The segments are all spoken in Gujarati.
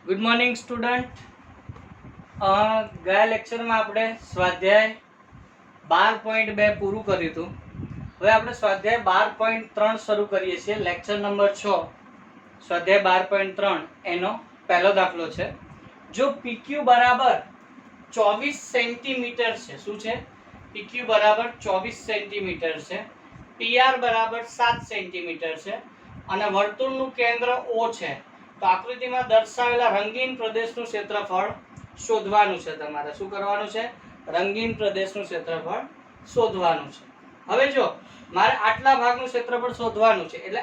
Good morning student. ગયા લેક્ચરમાં આપણે સ્વાધ્યાય 12.2 પૂરું કર્યું હતું. હવે આપણે સ્વાધ્યાય 12.3 શરૂ કરીએ છીએ. લેક્ચર નંબર 6 સ્વાધ્યાય 12.3 એનો પહેલો દાખલો છે. જો PQ બરાબર 24 સેન્ટીમીટર છે. શું છે? PQ બરાબર 24 સેન્ટીમીટર છે, PR બરાબર 7 સેન્ટીમીટર છે અને વર્તુળનું કેન્દ્ર O છે, તો આકૃતિમાં દર્શાવેલા રંગીન પ્રદેશનું ક્ષેત્રફળ શોધવાનું છે. તમારે શું કરવાનું છે? રંગીન પ્રદેશનું ક્ષેત્રફળ શોધવાનું છે. હવે જો મારે આટલા ભાગનું ક્ષેત્રફળ શોધવાનું છે, એટલે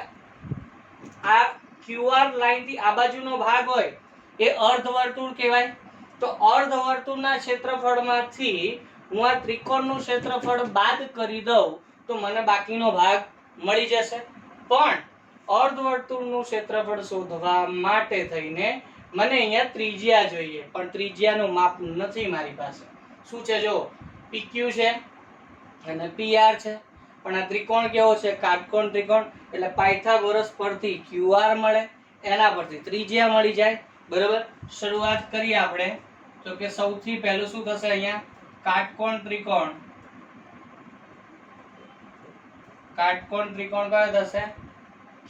આ QR લાઈન થી આ બાજુનો ભાગ હોય એ અર્ધવર્તુળ કહેવાય. તો અર્ધવર્તુળના ક્ષેત્રફળમાંથી હું આ ત્રિકોણનું ક્ષેત્રફળ બાદ કરી દઉં તો મને બાકીનો ભાગ મળી જશે. પણ અર્ધવર્તુળનું ક્ષેત્રફળ શોધવા માટે થઈને મને અહીંયા ત્રિજ્યા જોઈએ, પણ ત્રિજ્યાનું માપ નથી મારી પાસે. શું છે? જો PQ છે અને PR છે, પણ આ ત્રિકોણ કેવો છે? કાટકોણ ત્રિકોણ. એટલે પાયથાગોરસ પરથી QR મળે, એના પરથી ત્રિજ્યા મળી જાય. બરાબર. શરૂઆત કરીએ આપણે. તો કે સૌથી પહેલું શું થશે? અહીંયા કાટકોણ ત્રિકોણ. કાટકોણ ત્રિકોણ કયો થશે?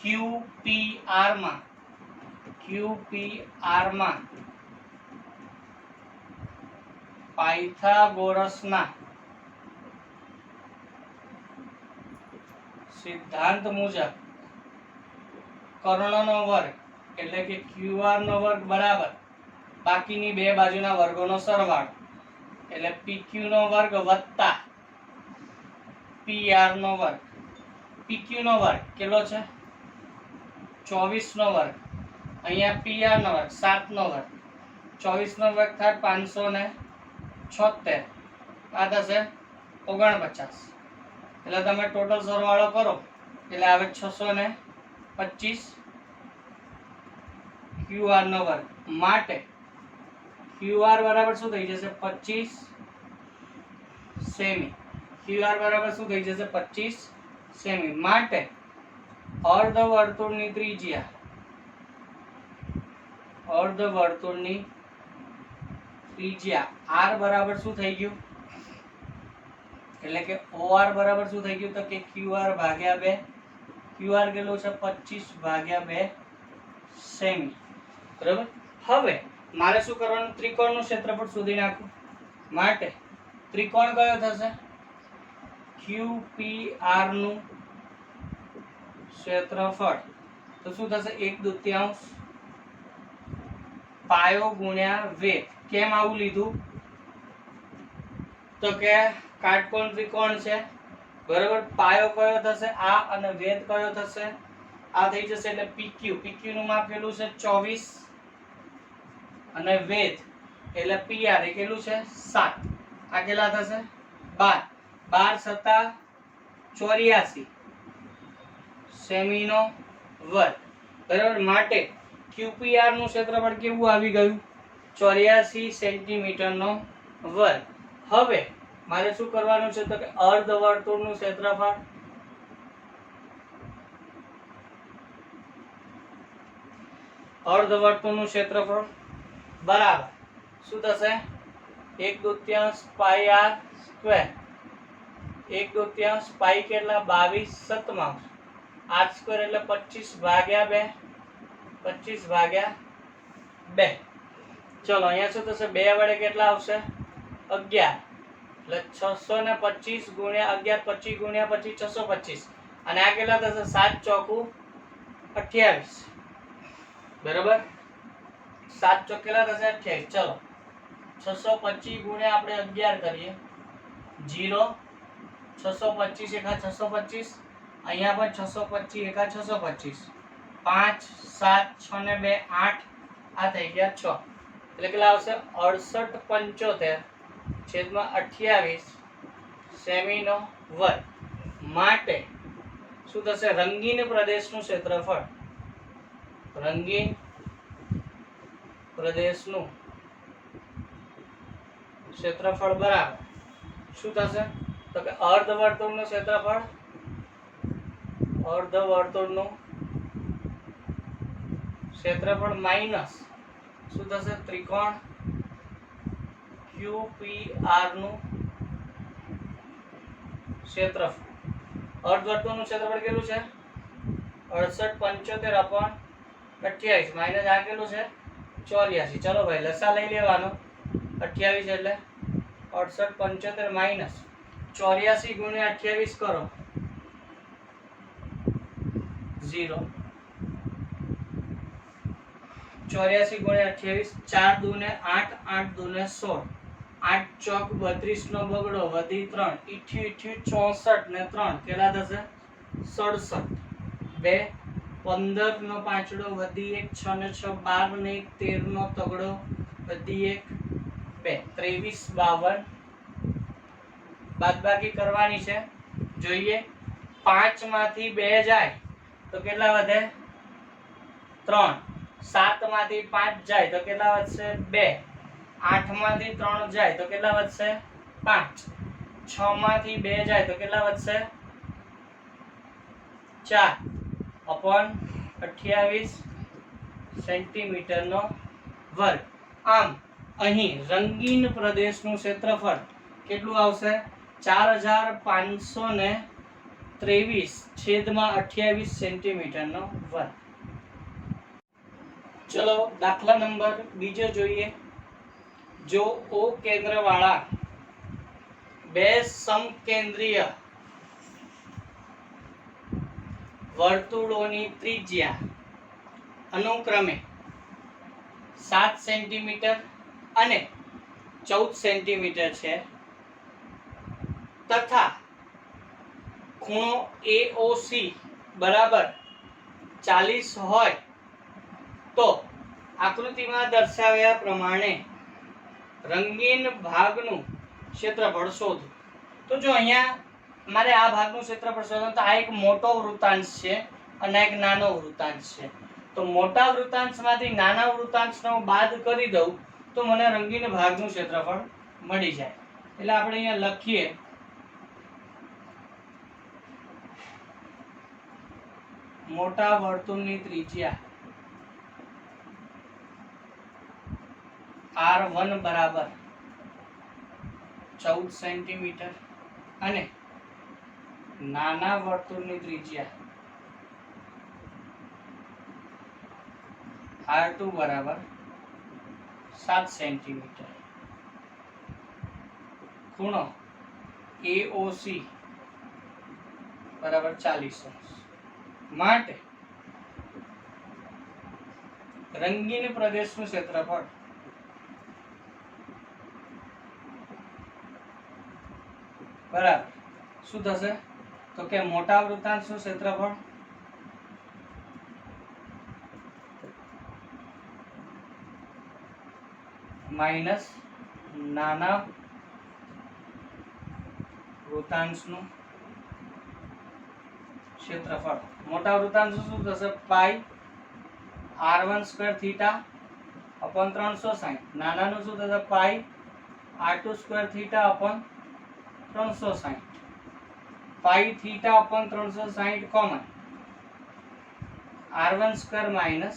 QPR માં પાયથાગોરસના સિદ્ધાંત મુજબ કર્ણનો વર્ગ એટલે કે QR નો વર્ગ બરાબર બાકીની બે બાજુના વર્ગોનો સરવાળો એટલે PQ નો વર્ગ વત્તા PR નો વર્ગ. PQ નો વર્ગ કેટલો છે? 24 નો વર્ગ. અહીંયા PR નો વર્ગ 7 નો વર્ગ. 24 નો વર્ગ થાય 576. આ થશે 49. એટલે તમે ટોટલ સરવાળો કરો એટલે આવે 625 QR નો વર્ગ. માટે QR બરાબર શું થઈ જશે? 25 સેમી. QR બરાબર શું થઈ જશે? 25 સેમી. માટે અર્ધવર્તુળની ત્રિજ્યા R બરાબર શું થઈ ગયું? એટલે કે OR બરાબર શું થઈ ગયું? તો કે QR ભાગ્યા 2. QR કેટલું છે? 25/2 સેમી. બરાબર. હવે મારે શું કરવાનું? ત્રિકોણનું ક્ષેત્રફળ શોધી નાખું. માટે ત્રિકોણ કયો થશે? QPR નું ક્ષેત્રફળ તો શું થશે? 1/2 પાયો ગુણ્યા વેધ. કેમ આવું લીધું? તો કે કાટકોણ ત્રિકોણ છે, બરાબર. પાયો કયો થશે? આ. અને વેધ કયો થશે? આ થઈ જશે. એટલે PQ નું માપ કેટલું છે? 24 અને વેધ એટલે PR એ કેટલું છે? 7. આ કેટલા થશે? 12. 12 સત્તા 84 સેમી નો વર્ગ. બરાબર. માટે QPR નું ક્ષેત્રફળ કેવું આવી ગયું? 84 સેન્ટીમીટર નો વર્ગ. હવે મારે શું કરવાનું છે? તો કે અર્ધવર્તુળનું ક્ષેત્રફળ બરાબર શું થશે? 1/2 પાઈ R સ્ક્વેર. 1/2 પાઈ કેટલા? 22/7 R સ્ક્વેર એટલે 25/2. 25/2. ચલો અહીંયા શું થશે? 2 વડે કેટલા આવશે? 11. એટલે 625 ગુણ્યા 11, 25 ગુણ્યા 25 625. અને આ કેટલા થશે? 7 ચોકું 28. બરાબર. 7 ચોક કેટલા થશે? 28. ચલો 625 ગુણ્યા આપણે 11 કરીએ. 0 625 એકા 625. અહીંયા પણ 625 એકા 625. 5 7 6 ને 2 8. આ થઈ ગયા 6. એટલે કેટલા આવશે? 68.75/28 સેમી નો વર્ગ. માટે શું થશે? રંગીન પ્રદેશનું ક્ષેત્રફળ બરાબર શું થશે? તો કે અર્ધવર્તુળનું ક્ષેત્રફળ માઇનસ શું થશે? ત્રિકોણ QPR નું ક્ષેત્રફળ. અર્ધવર્તુળનું ક્ષેત્રફળ કેટલું છે? 6875/28 માઈનસ આ કેટલું છે? 84. ચલો ભાઈ લસા લઈ લેવાનો. 28 એટલે 6875 માઈનસ 84 ગુણ્યા 28 કરો 0. 84 ગુણ્યા 28 4 દૂને 8 8 દૂને 16 8 ચોક 32 નો બગડો વધી 3 88 64 ને 3 કેટલા થશે? 67. 2 15 નો પાંચડો વધી 1 6 ને 6 12 ને 1 13 નો તગડો વધી 1 2 23 52. બાદબાકી કરવાની છે. જોઈએ 5 માંથી 2 જાય તો કેટલા વધે? 3. 7 માંથી 5 જાય તો કેટલા વધશે? 2. 8 માંથી 3 જાય તો કેટલા વધશે? 5. 6 માંથી 2 જાય તો કેટલા વધશે? 4 અપોન 28 સેન્ટીમીટર નો વર્ગ. આમ અહીં રંગીન પ્રદેશનું ક્ષેત્રફળ કેટલું આવશે? 4523/28 સેન્ટીમીટર નો વર્ગ. ચલો દાખલા નંબર બીજો જોઈએ. જો O કેન્દ્ર વાળા બે સમકેન્દ્રીય વર્તુળોની ત્રિજ્યા અનુક્રમે 7 સેન્ટીમીટર અને 14 સેન્ટીમીટર છે તથા ખૂણો AOC બરાબર 40 હોય તો આકૃતિમાં દર્શાવ્યા પ્રમાણે રંગીન ભાગનું ક્ષેત્રફળ શોધો. તો જો અહીંયા મારે આ ભાગનું ક્ષેત્રફળ શોધવાનું તો આ એક મોટો વૃત્તાંશ છે અને એક નાનો વૃત્તાંશ છે. તો મોટા વૃત્તાંશમાંથી નાના વૃત્તાંશનો બાદ કરી દઉં તો મને રંગીન ભાગનું ક્ષેત્રફળ મળી જાય. એટલે આપણે અહીંયા લખીએ મોટા વર્તુળની ત્રિજ્યા R1 બરાબર 14 સેન્ટીમીટર અને નાના વર્તુળની ત્રિજ્યા R2 બરાબર 7 સેન્ટીમીટર. ખૂણો AOC બરાબર 40 માટે રંગીન પ્રદેશનું ક્ષેત્રફળ બરાબર શું થશે? તો કે મોટા વૃત્તાંશનું ક્ષેત્રફળ માઈનસ નાના વૃત્તાંશનું ક્ષેત્રફળ. મોટા વૃત્તાંશ શું થશે? Pi R1 square theta upon 360. નાનાનું શું થશે? Pi R2 square theta upon 360. Pi theta upon 360 common R1 square minus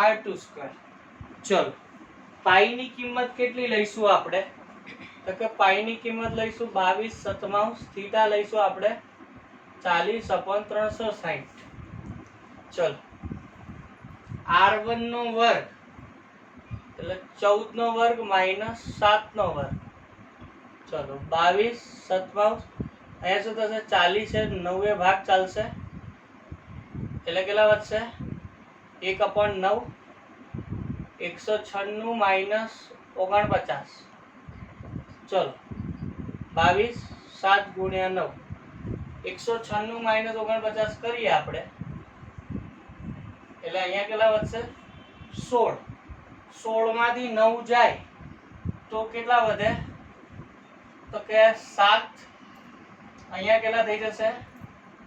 R2 square. ચલો પાઈની કિંમત કેટલી લઈશું આપણે? તો કે પાઈની કિંમત લઈશું 22/7 થીટા લઈશું આપણે 40/360. ચલો R1 નો વર્ગ એટલે 14 નો વર્ગ માઈનસ 7 નો વર્ગ. ચલો 22/7 અહીંયા શું થશે? 40 છે 9 ભાગ ચાલશે એટલે કેટલા વધશે? 1/9 196 માઈનસ 49. ચલો 22 7 ગુણ્યા 9 196 માઈનસ 49 કરીએ આપણે એટલે અહીંયા કેટલા વધશે? 16. 16 માંથી 9 જાય તો કેટલા વધે? તો કે 7. અહીંયા કેટલા થઈ જશે?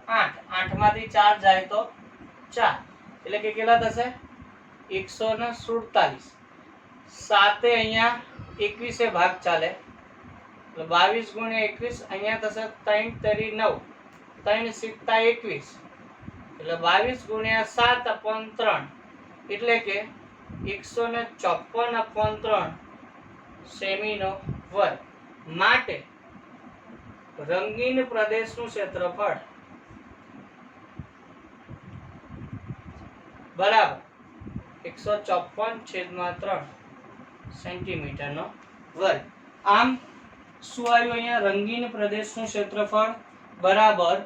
8. 8 માંથી 4 જાય તો 4 એટલે કે કેટલા થશે? 147. 7 અહીંયા 21 ભાગ ચાલે એટલે 22 ગુણ્યા 21 અહીંયા થશે 3 તેરી 9 3 સિત્તા 21 એટલે 22 ગુણ્યા 7/3 એટલે કે 154/3 સેમીનો વર્ગ માટે રંગીન પ્રદેશનું ક્ષેત્રફળ બરાબર 154/3 સેન્ટીમીટરનો વર્ગ. આમ શું આવ્યું અહીંયા? રંગીન પ્રદેશનું ક્ષેત્રફળ બરાબર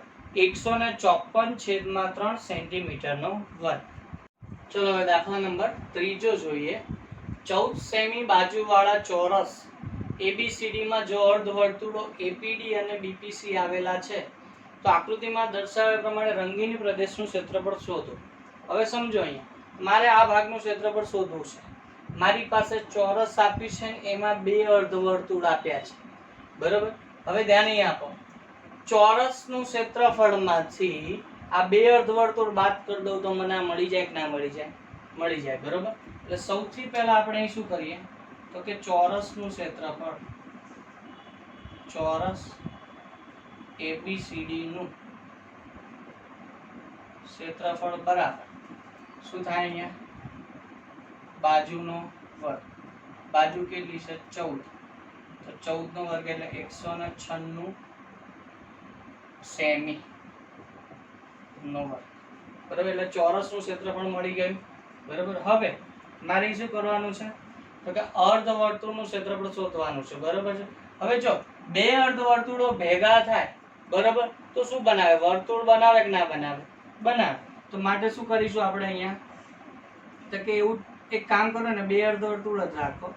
154/3 સેન્ટીમીટરનો વર્ગ. ચલો હવે દાખલા નંબર 3 જોઈએ. 14 સેમી બાજુવાળા ચોરસ ABCD માં જો અર્ધવર્તુળો APD અને BPC આવેલા છે તો આકૃતિમાં દર્શાવ્યા પ્રમાણે રંગીન પ્રદેશનું ક્ષેત્રફળ શોધો. હવે સમજો, અહીંયા મારે આ ભાગનું ક્ષેત્રફળ શોધવું છે. મારી પાસે ચોરસ આપી છે, એમાં બે અર્ધવર્તુળ આપ્યા છે, બરાબર. હવે ધ્યાન અહીં આપો, ચોરસનું ક્ષેત્રફળમાંથી આ બે અર્ધવર્તુળ બાદ કરી દઉં તો મને આ મળી જાય કે ના મળી જાય? મળી જાય, બરાબર. એટલે સૌથી પહેલા આપણે અહીં શું કરીએ તો કે ચોરસનું ક્ષેત્રફળ, ચોરસ ABCD નું ક્ષેત્રફળ બરાબર શું થાય? અહીંયા બાજુનો વર્ગ. બાજુ કેટલી છે? 14. તો 14 નો વર્ગ એટલે 196 સેમી નો વર્ગ, બરાબર. એટલે ચોરસનું ક્ષેત્રફળ મળી ગયું, બરાબર. હવે મારે શું કરવાનું છે તો કે અર્ધવર્તુળનું ક્ષેત્રફળ શોધવાનું છે, બરાબર છે. હવે જો બે અર્ધવર્તુળો ભેગા થાય, બરાબર, તો શું બનાવે? વર્તુળ બનાવે કે ના બનાવે? બનાવે. તો માટે શું કરીશું આપણે અહીંયા તો કે એવું એક કામ કરો ને, બે અર્ધવર્તુળ જ રાખો.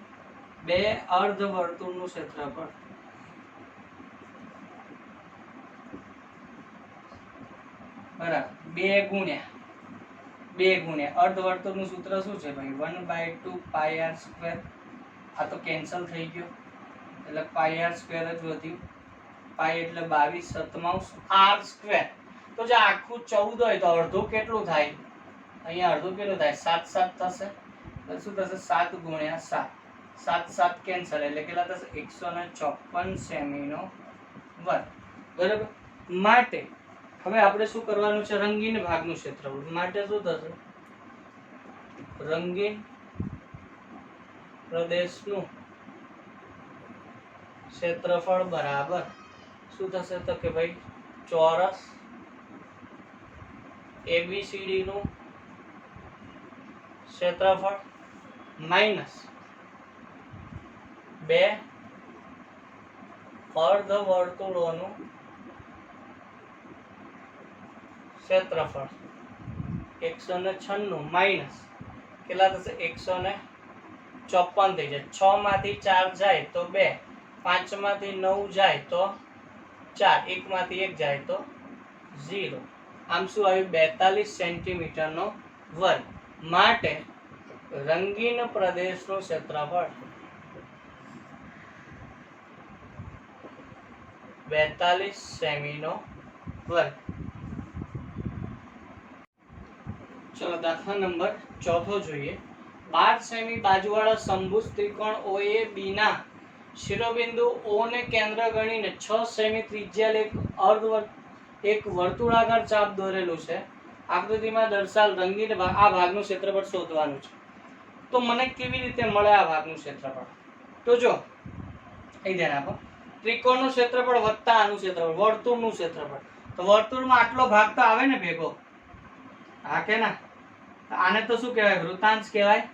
બે અર્ધવર્તુળનું ક્ષેત્રફળ બરાબર 2 ગુણ્યા અર્ધવર્તુળનું સૂત્ર શું છે ભાઈ? 1/2 પાઈ આર સ્ક્વેર. આ તો કેન્સલ થઈ ગયો એટલે પાઈ આર સ્ક્વેર જ વધ્યું. પાઈ એટલે 22/7 આર સ્ક્વેર. તો જો આખું 14 હોય તો અડધું કેટલું થાય? અહીંયા અડધું કેટલું થાય? 7 થશે. તો શું થશે? 7 ગુણ્યા 7. 7 કેન્સલ એટલે કેટલા થશે? 154 સેમીનો વર્ગ, બરાબર. માટે હવે આપણે શું કરવાનું છે? રંગીન ભાગનું ક્ષેત્રફળ માટે શું થશે? રંગીન પ્રદેશનું ક્ષેત્રફળ બરાબર શું થશે તો કે ભાઈ ચોરસ ABCD નું ક્ષેત્રફળ માઈનસ બે અર્ધવર્તુળોનું ક્ષેત્રફળ 196 માઈનસ કેટલા થશે? 154 થઈ જાય. 6 માંથી 4 જાય તો 2, 5 માંથી 9 જાય તો 4, 1 માંથી 1 જાય તો 0. આમ શું આવ્યું? 42 સેન્ટીમીટરનો વર્ગ. માટે રંગીન પ્રદેશનું ક્ષેત્રફળ 42 સેમીનો વર્ગ. ચલો દાખલા નંબર 4 જોઈએ. 12 સેમી બાજુવાળા સમભુજ ત્રિકોણ OAB ના શિરોબિંદુ O ને કેન્દ્ર ગણીને 6 સેમી ત્રિજ્યા એક વર્તુળાકાર ચાપ દોરેલું છે. આકૃતિમાં દર્શાવેલ રંગીન આ ભાગનું ક્ષેત્રફળ શોધવાનું છે. તો મને કેવી રીતે મળે આ ભાગનું ક્ષેત્રફળ? તો જો અહીં ધ્યાન આપો, ત્રિકોણનું ક્ષેત્રફળ વત્તા આનું ક્ષેત્રફળ, વર્તુળનું ક્ષેત્રફળ. તો વર્તુળમાં આટલો ભાગ તો આવે ને ભેગો, હા કે ના? આને તો શું કહેવાય? વૃતાંશ કહેવાય,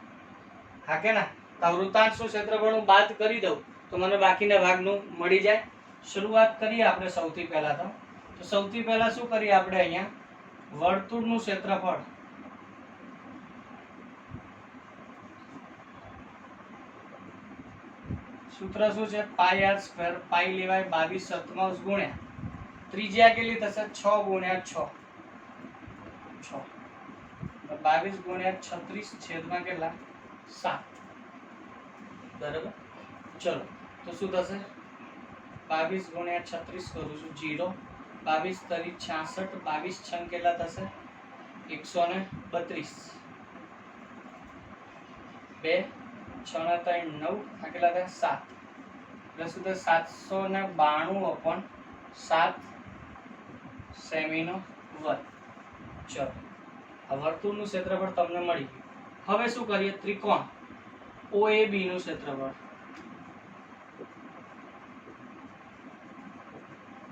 હા કે ના? તો વૃતાંશનું ક્ષેત્રફળ હું બાદ કરી દઉં તો મને બાકીના ભાગનું મળી જાય. શરૂઆત કરીએ આપણે સૌથી પહેલા તો સૌથી પહેલા શું કરીએ આપણે? અહીંયા વર્તુળનું ક્ષેત્રફળ સૂત્ર શું છે? પાઈ આર સ્ક્વેર. પાઈ લેવાય 22/7 ગુણ્યા ત્રિજ્યા કેટલી થશે? 6 ગુણ્યા 6, 22 ગુણ્યા 36 છેદમાં કેટલા? 7, બરાબર. ચલો તો શું થશે? 22 ગુણ્યા 36 કરું છું 0, 22 તરી 66, 22 છંગ કેટલા થશે? 132, 2 6 ને 3 9, આ કેટલા થાય? 7. એટલે શું થશે? 792/7 સેમીનો વર્ગ. ચલો આ વર્તુળનું ક્ષેત્રફળ તમને મળી ગયું. હવે શું કરીએ, ત્રિકોણ OAB નું ક્ષેત્રફળ.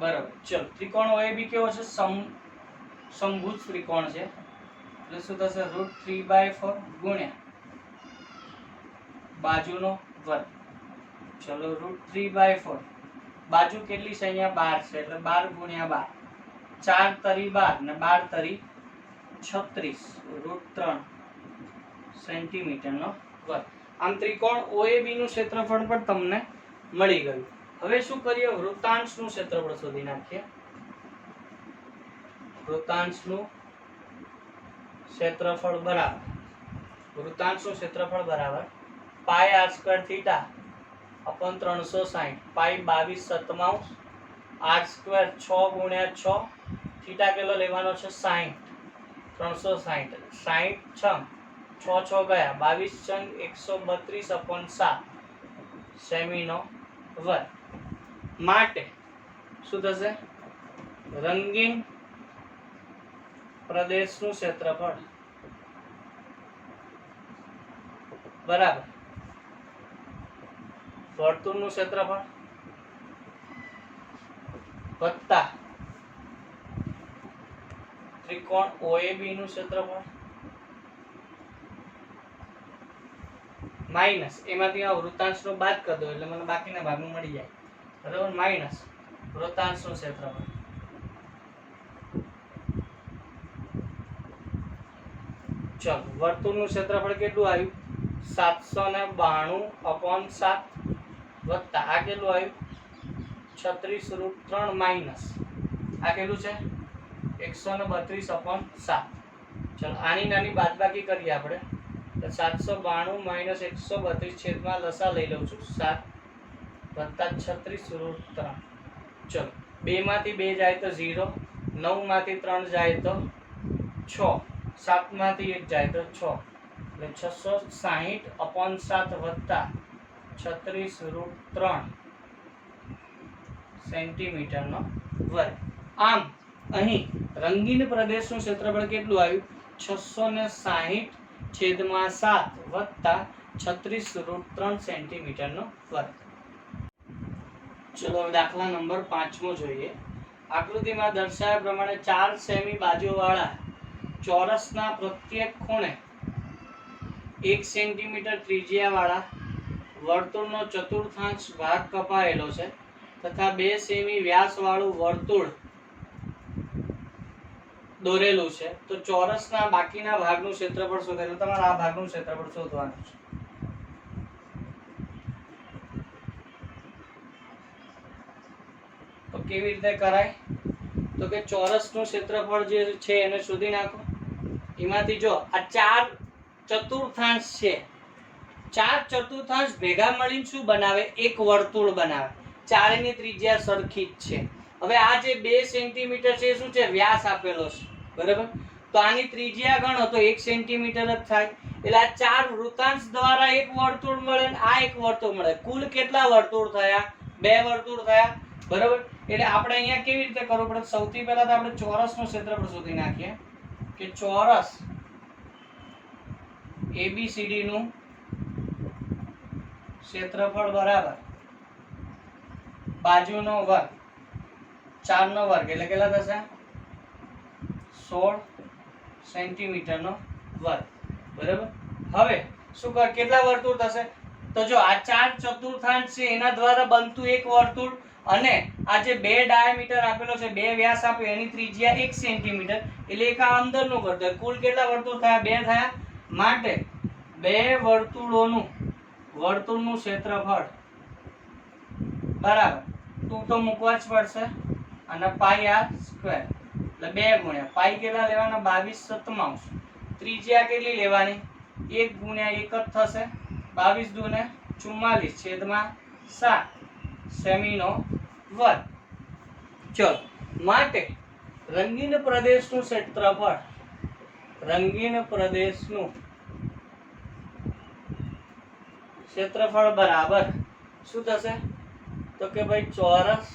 બરાબર. ચલો, ત્રિકોણ OAB કેવો છે? સમભુજ ત્રિકોણ છે. એટલે શું થશે? √3/4 ગુણ્યા બાજુનો વર્ગ. ચલો, √3/4 બાજુ કેટલી છે અહીંયા? 12 છે, એટલે 12 ગુણ્યા 12, 4 તરી 12 ને 12 તરી 36, √3 સેન્ટીમીટર નો વર્ગ. આમ ત્રિકોણ OAB નું ક્ષેત્રફળ પણ તમને મળી ગયું. હવે શું કરીએ? વૃત્તાંશનું ક્ષેત્રફળ શોધી નાખીએ. વૃત્તાંશનું ક્ષેત્રફળ બરાબર પાઈ r² થીટા અપન 360, પાઈ 22/7 r² 6 ગુણ્યા 6, થીટા કેટલો લેવાનો છે? 60, 360, 60 6 6 ગયા 22 132/7 સેમીનો વર્ગ. માટે શું થશે? રંગીન પ્રદેશનું ક્ષેત્રફળ બરાબર વર્તુળનું ક્ષેત્રફળ વત્તા ત્રિકોણ OAB નું ક્ષેત્રફળ માઈનસ એમાંથી આ વૃત્તાંશનો બાદ કરી દો એટલે મને બાકીના ભાગનું મળી જાય. બરાબર. માઈનસ વૃત્તાંશનું ક્ષેત્રફળ. ચલો, વર્તુળનું ક્ષેત્રફળ કેટલું આવ્યું? 792/7 વત્તા આ કેટલું આવ્યું? 36√3 માઈનસ આ કેટલું છે? 132/7. ચલો, આની નાની બાદબાકી કરીએ આપણે. તો 792 માઈનસ 132 છેદમાં લસા લઈ લઉં છું 7 વત્તા 36√3. ચલો, 2 માંથી 2 જાય તો 0, 9 માંથી 3 જાય તો 6, 7 માંથી 1 જાય તો 6, એટલે 660/7 વત્તા 36√3 સેન્ટીમીટર નો વર્ગ. આમ અહીં રંગીન પ્રદેશનું ક્ષેત્રફળ કેટલું આવ્યું? 660/7 વત્તા 36√3 સેન્ટીમીટર નો વર્ગ. ચલો, દાખલા નંબર 5મો જોઈએ. આકૃતિમાં દર્શાવ્યા પ્રમાણે 4 સેમી બાજુવાળા ચોરસના પ્રત્યેક ખૂણે 1 સેન્ટીમીટર ત્રિજ્યાવાળા વર્તુળનો ચતુર્થાંશ ભાગ કપાયેલો છે તથા 2 સેમી વ્યાસવાળું વર્તુળ દોરેલું છે. તો ચોરસના બાકીના ભાગનું ક્ષેત્રફળ શોધવાનું. તમારે આ ભાગનું ક્ષેત્રફળ શોધવાનું છે. તો કેવી રીતે કરાય? તો કે ચોરસનું ક્ષેત્રફળ જે છે એને શોધી નાખો. એમાંથી જો આ 4 ચતુર્થાંશ છે, 4 ચતુર્થાંશ ભેગા મળીને શું બનાવે? એક વર્તુળ બનાવે. ચારેની ત્રિજ્યા સરખી જ છે. હવે આ જે 2 સેન્ટીમીટર છે શું છે? વ્યાસ આપેલો છે. બરાબર. તો આની ત્રિજ્યા ગણો તો 1 સેન્ટીમીટર જ થાય. એટલે આ 4 વૃત્તાંશ દ્વારા એક વર્તુળ મળે ને આ એક વર્તુળ મળે. કુલ કેટલા વર્તુળ થયા? 2 વર્તુળ થયા. બરાબર. એટલે આપણે અહીંયા કેવી રીતે કરવું પડે? સૌથી પહેલા તો આપણે ચોરસનું ક્ષેત્રફળ શોધી નાખીએ કે ચોરસ ABCD નું ક્ષેત્રફળ બરાબર બાજુનો વર્ગ 4 નો વર્ગ એટલે કેટલા થશે? 16 સેન્ટીમીટર નો વર્ગ. બરાબર. હવે શું કર? કેટલા વર્તુળ થશે? તો જો આ 4 ચતુર્થાંશ છે એના દ્વારા બનતું એક વર્તુળ અને આ જે 2 ડાયામીટર આપેલો છે, 2 વ્યાસ આપ્યો એની ત્રિજ્યા 1 સેન્ટીમીટર એટલે એક આ અંદરનું વર્તુળ. કુલ કેટલા વર્તુળ થયા? 2 થયા. માટે 2 વર્તુળનું ક્ષેત્રફળ બરાબર 2 તો મૂકવા જ પડશે અને પાઈ r સ્ક્વેર એટલે 2 ગુણ્યા પાઈ કેટલા લેવાના? 22/7. ત્રિજ્યા કેટલી લેવાની? 1 ગુણ્યા 1 જ થશે. 22 દુને 44 છેદમાં 7 સેમીનો વર્ગ. ચલો, માટે રંગીન પ્રદેશનું ક્ષેત્રફળ બરાબર શું થશે? તો કે ભાઈ ચોરસ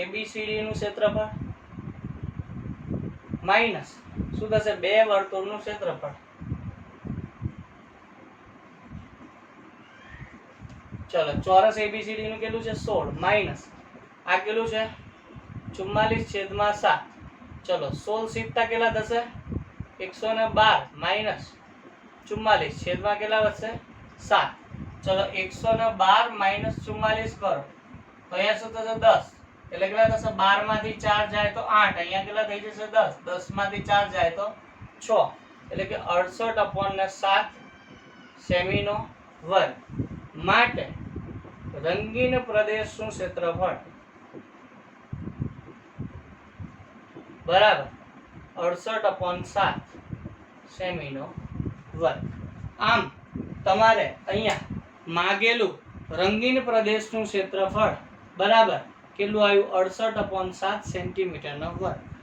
ABCD નું ક્ષેત્રફળ માઈનસ શું થશે? 2 વર્તુળનું ક્ષેત્રફળ ચલો ચોરસ એબીસીડી નું કેટલું છે 16 માઇનસ આ કેટલું છે 44/7. ચલો 16 સીધા કેટલા થશે 112 માઇનસ 44 છેદમાં કેટલા વધશે 7. ચલો 112 માઇનસ 44 કરો તો અહીંયા શું થશે 10 એટલે કેટલા થશે 12 માંથી 4 જાય તો 8 અહીંયા કેટલા થઈ જશે 10 10 માંથી 4 જાય તો 6 એટલે કે 68/7 સેમીનો વર્ગ માટે રંગીન પ્રદેશનું ક્ષેત્રફળ બરાબર 68/7 સેમીનો વર્ગ. આમ તમારે અહીંયા માગેલું રંગીન પ્રદેશનું ક્ષેત્રફળ બરાબર કેટલું આવ્યું 68/7 સેન્ટીમીટરનો વર્ગ.